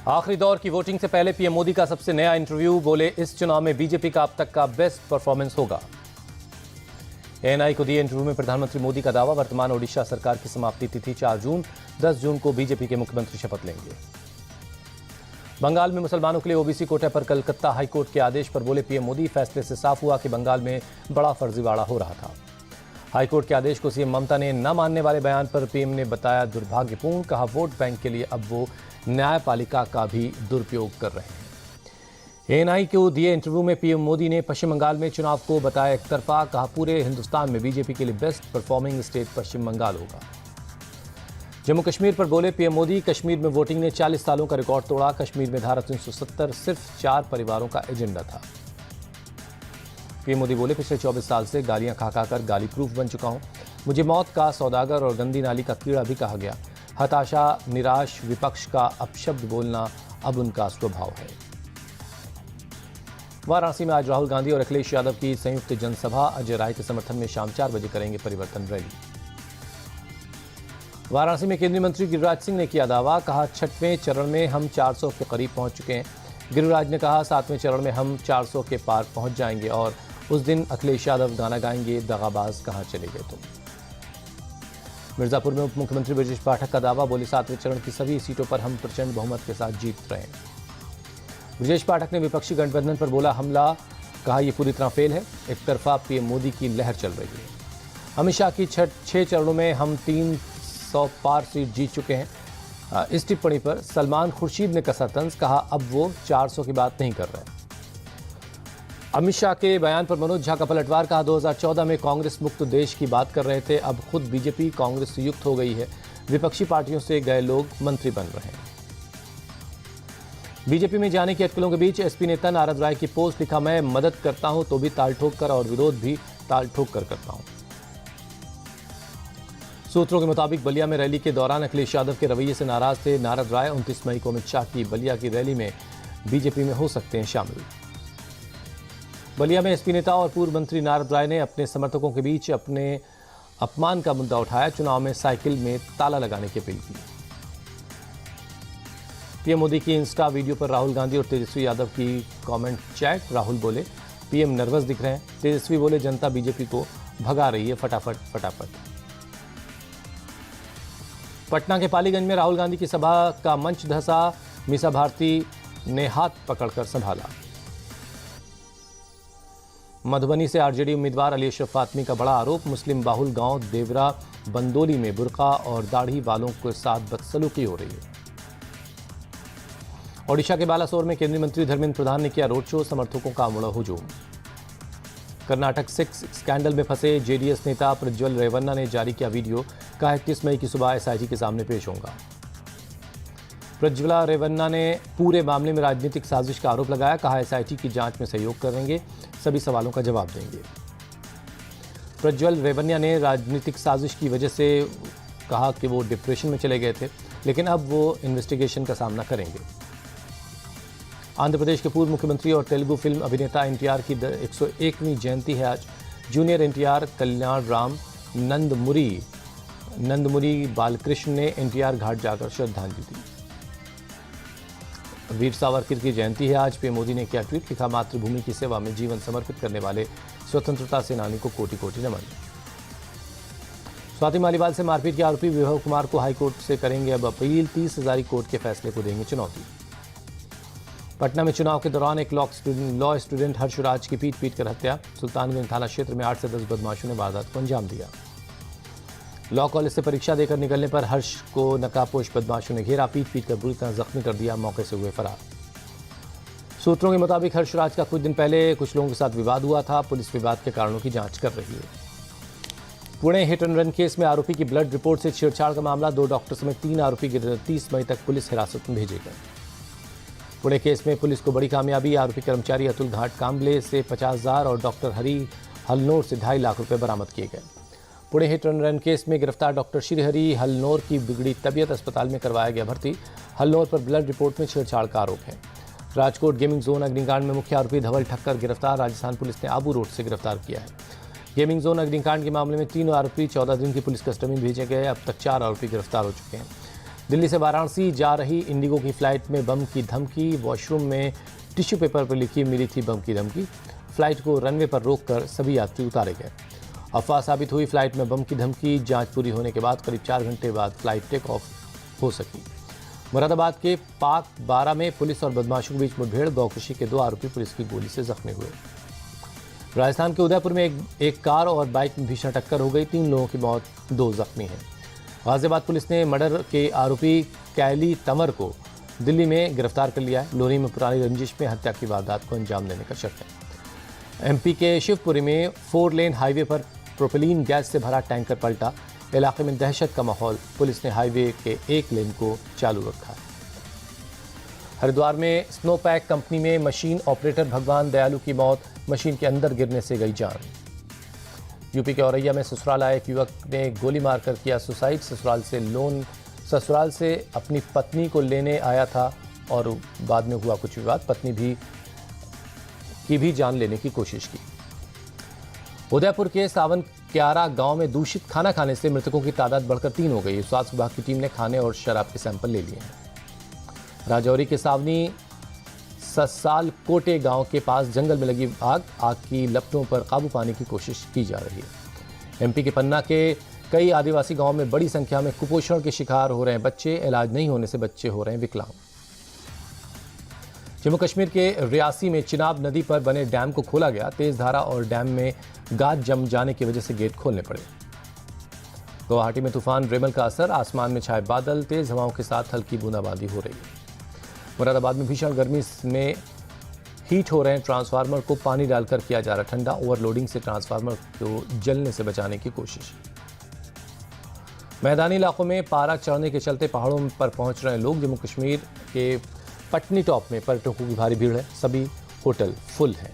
आखिरी दौर की वोटिंग से पहले पीएम मोदी का सबसे नया इंटरव्यू, बोले इस चुनाव में बीजेपी का अब तक का बेस्ट परफॉर्मेंस होगा। एएनआई को दिए इंटरव्यू में प्रधानमंत्री मोदी का दावा, वर्तमान ओडिशा सरकार की समाप्ति तिथि 4 जून, 10 जून को बीजेपी के मुख्यमंत्री शपथ लेंगे। बंगाल में मुसलमानों के लिए ओबीसी कोटा पर कलकत्ता हाईकोर्ट के आदेश पर बोले पीएम मोदी, फैसले से साफ हुआ कि बंगाल में बड़ा फर्जीवाड़ा हो रहा था। हाईकोर्ट के आदेश को सीएम ममता ने न मानने वाले बयान पर पीएम ने बताया दुर्भाग्यपूर्ण, कहा वोट बैंक के लिए अब वो न्यायपालिका का भी दुरुपयोग कर रहे हैं। एएनआई को दिए इंटरव्यू में पीएम मोदी ने पश्चिम बंगाल में चुनाव को बताया एकतरफा, कहा पूरे हिंदुस्तान में बीजेपी के लिए बेस्ट परफॉर्मिंग स्टेट पश्चिम बंगाल होगा। जम्मू कश्मीर पर बोले पीएम मोदी, कश्मीर में वोटिंग ने 40 सालों का रिकॉर्ड तोड़ा। कश्मीर में धारा 370 सिर्फ 4 परिवारों का एजेंडा था। पीएम मोदी बोले पिछले 24 साल से गालियां खा खा कर गाली प्रूफ बन चुका हूं। मुझे मौत का सौदागर और गंदी नाली का कीड़ा भी कहा गया। हताशा, निराश विपक्ष का अपशब्द बोलना अब उनका स्वभाव है। वाराणसी में आज राहुल गांधी और अखिलेश यादव की संयुक्त जनसभा, अजय राय के समर्थन में शाम 4 बजे करेंगे परिवर्तन रैली। वाराणसी में केंद्रीय मंत्री गिरिराज सिंह ने किया दावा, कहा 6वें चरण में हम 400 के करीब पहुंच चुके हैं। गिरिराज ने कहा 7वें चरण में हम 400 के पार पहुंच जाएंगे और उस दिन अखिलेश यादव गाना गाएंगे, दगाबाज कहां चले गए तुम। मिर्जापुर में उप मुख्यमंत्री ब्रजेश पाठक का दावा, बोले 7वें चरण की सभी सीटों पर हम प्रचंड बहुमत के साथ जीत रहे हैं। ब्रजेश पाठक ने विपक्षी गठबंधन पर बोला हमला, कहा यह पूरी तरह फेल है। एक तरफा पीएम मोदी की लहर चल रही है। अमित शाह की 6 चरणों में हम 300 पार सीट जीत चुके हैं। इस टिप्पणी पर सलमान खुर्शीद ने कसा तंज, कहा अब वो 400 की बात नहीं कर रहे। अमित शाह के बयान पर मनोज झा का पलटवार, कहा 2014 में कांग्रेस मुक्त देश की बात कर रहे थे, अब खुद बीजेपी कांग्रेस से युक्त हो गई है। विपक्षी पार्टियों से गए लोग मंत्री बन रहे हैं। बीजेपी में जाने की अटकलों के बीच एसपी नेता नारद राय की पोस्ट, लिखा मैं मदद करता हूं तो भी ताल ठोक कर और विरोध भी ताल ठोक कर करता हूं। सूत्रों के मुताबिक बलिया में रैली के दौरान अखिलेश यादव के रवैये से नाराज थे नारद राय। 29 मई को अमित शाह की बलिया की रैली में बीजेपी में हो सकते हैं शामिल। बलिया में एसपी नेता और पूर्व मंत्री नारद राय ने अपने समर्थकों के बीच अपने अपमान का मुद्दा उठाया। चुनाव में साइकिल में ताला लगाने की अपील की। पीएम मोदी की इंस्टा वीडियो पर राहुल गांधी और तेजस्वी यादव की कमेंट चैट। राहुल बोले पीएम नर्वस दिख रहे हैं। तेजस्वी बोले जनता बीजेपी को भगा रही है फटाफट फटाफट। पटना के पालीगंज में राहुल गांधी की सभा का मंच धंसा। मीसा भारती ने हाथ पकड़कर संभाला। मधुबनी से आरजेडी उम्मीदवार अली अशरफ फातमी का बड़ा आरोप, मुस्लिम बाहुल गांव देवरा बंदोली में बुर्का और दाढ़ी वालों के साथ बदसलूकी हो रही है। ओडिशा के बालासोर में केंद्रीय मंत्री धर्मेंद्र प्रधान ने किया रोड शो, समर्थकों का मुड़ा हुजूम। कर्नाटक सेक्स स्कैंडल में फंसे जेडीएस नेता प्रज्वल रेवन्ना ने जारी किया वीडियो, कहा 31 मई की सुबह एसआईटी के सामने पेश होगा। प्रज्वला रेवन्ना ने पूरे मामले में राजनीतिक साजिश का आरोप लगाया, कहा एसआईटी की जांच में सहयोग करेंगे, सभी सवालों का जवाब देंगे। प्रज्वल रेवन्ना ने राजनीतिक साजिश की वजह से कहा कि वो डिप्रेशन में चले गए थे, लेकिन अब वो इन्वेस्टिगेशन का सामना करेंगे। आंध्र प्रदेश के पूर्व मुख्यमंत्री और तेलुगु फिल्म अभिनेता एनटीआर की 101वीं जयंती है आज। जूनियर एनटीआर कल्याण राम नंदमुरी बालकृष्ण ने एनटीआर घाट जाकर श्रद्धांजलि दी। वीर सावरकर की जयंती है आज। पीएम मोदी ने किया ट्वीट, लिखा मातृभूमि की सेवा में जीवन समर्पित करने वाले स्वतंत्रता सेनानी को कोटि कोटि नमन। स्वाति मालीवाल से मारपीट के आरोपी विभव कुमार को हाईकोर्ट से करेंगे अब अपील। 30 हजारी कोर्ट के फैसले को देंगे चुनौती। पटना में चुनाव के दौरान एक लॉ स्टूडेंट हर्षराज की पीट कर हत्या। सुल्तानगंज थाना क्षेत्र में 8 से 10 बदमाशों ने वारदात को अंजाम दिया। लॉ कॉलेज से परीक्षा देकर निकलने पर हर्ष को नकाबपोश बदमाशों ने घेरा, पीट कर बुरी तरह जख्मी कर दिया, मौके से हुए फरार। सूत्रों के मुताबिक हर्षराज का कुछ दिन पहले कुछ लोगों के साथ विवाद हुआ था। पुलिस विवाद के कारणों की जांच कर रही है। Pune hit and run case में आरोपी की ब्लड रिपोर्ट से छेड़छाड़ का मामला। 2 डॉक्टर समेत 3 आरोपी 30 मई तक पुलिस हिरासत में भेजे गए। पुणे केस में पुलिस को बड़ी कामयाबी। आरोपी कर्मचारी अतुल घाट कांबले से 50,000 और डॉक्टर हरी हलनोर से 2.5 लाख रुपए बरामद किए गए। Pune hit and run case में गिरफ्तार डॉक्टर श्रीहरि हलनोर की बिगड़ी तबीयत, अस्पताल में करवाया गया भर्ती। हलनोर पर ब्लड रिपोर्ट में छेड़छाड़ का आरोप है। राजकोट गेमिंग जोन अग्निकांड में मुख्य आरोपी धवल ठक्कर गिरफ्तार। राजस्थान पुलिस ने आबू रोड से गिरफ्तार किया है। गेमिंग जोन अग्निकांड के मामले में 3 आरोपी 14 दिन की पुलिस कस्टडी में भेजे गए। अब तक 4 आरोपी गिरफ्तार हो चुके हैं। दिल्ली से वाराणसी जा रही इंडिगो की फ्लाइट में बम की धमकी, वॉशरूम में टिश्यू पेपर पर लिखी मिली थी बम की धमकी। फ्लाइट को रनवे पर रोककर सभी यात्री उतारे गए। अफवाह साबित हुई फ्लाइट में बम की धमकी। जांच पूरी होने के बाद करीब 4 घंटे बाद फ्लाइट टेक ऑफ हो सकी। मुरादाबाद के पाक 12 में पुलिस और बदमाशों के बीच मुठभेड़, गौकशी के 2 आरोपी पुलिस की गोली से जख्मी हुए। राजस्थान के उदयपुर में एक कार और बाइक में भीषण टक्कर हो गई, 3 लोगों की मौत, 2 जख्मी हैं। गाजियाबाद पुलिस ने मर्डर के आरोपी कैली तंवर को दिल्ली में गिरफ्तार कर लिया है। लोरी में पुरानी रंजिश में हत्या की वारदात को अंजाम देने का शक है। एमपी के शिवपुरी में 4 लेन हाईवे पर प्रोपेलीन गैस से भरा टैंकर पलटा, इलाके में दहशत का माहौल। पुलिस ने हाईवे के 1 लेन को चालू रखा है। हरिद्वार में स्नोपैक कंपनी में मशीन ऑपरेटर भगवान दयालु की मौत, मशीन के अंदर गिरने से गई जान। यूपी के औरैया में ससुराल आए एक युवक ने गोली मारकर किया सुसाइड। ससुराल से अपनी पत्नी को लेने आया था और बाद में हुआ कुछ विवाद, पत्नी की भी जान लेने की कोशिश की। उदयपुर के सावन क्यारा गांव में दूषित खाना खाने से मृतकों की तादाद बढ़कर 3 हो गई। स्वास्थ्य विभाग की टीम ने खाने और शराब के सैंपल ले लिए हैं। राजौरी के सावनी ससाल कोटे गांव के पास जंगल में लगी आग की लपटों पर काबू पाने की कोशिश की जा रही है। एमपी के पन्ना के कई आदिवासी गांवों में बड़ी संख्या में कुपोषण के शिकार हो रहे हैं बच्चे। इलाज नहीं होने से बच्चे हो रहे हैं विकलांग। जम्मू कश्मीर के रियासी में चिनाब नदी पर बने डैम को खोला गया। तेज धारा और डैम में गाद जम जाने की वजह से गेट खोलने पड़े। गुवाहाटी में तूफान रेमल का असर, आसमान में छाए बादल, तेज हवाओं के साथ हल्की बूंदाबांदी हो रही है। मुरादाबाद में भीषण गर्मी में हीट हो रहे हैं ट्रांसफार्मर को पानी डालकर किया जा रहा ठंडा। ओवरलोडिंग से ट्रांसफार्मर को जलने से बचाने की कोशिश। मैदानी इलाकों में पारा चढ़ने के चलते पहाड़ों पर पहुंच रहे लोग। जम्मू कश्मीर के पटनी टॉप में पर्यटकों की भारी भीड़ है, सभी होटल फुल हैं।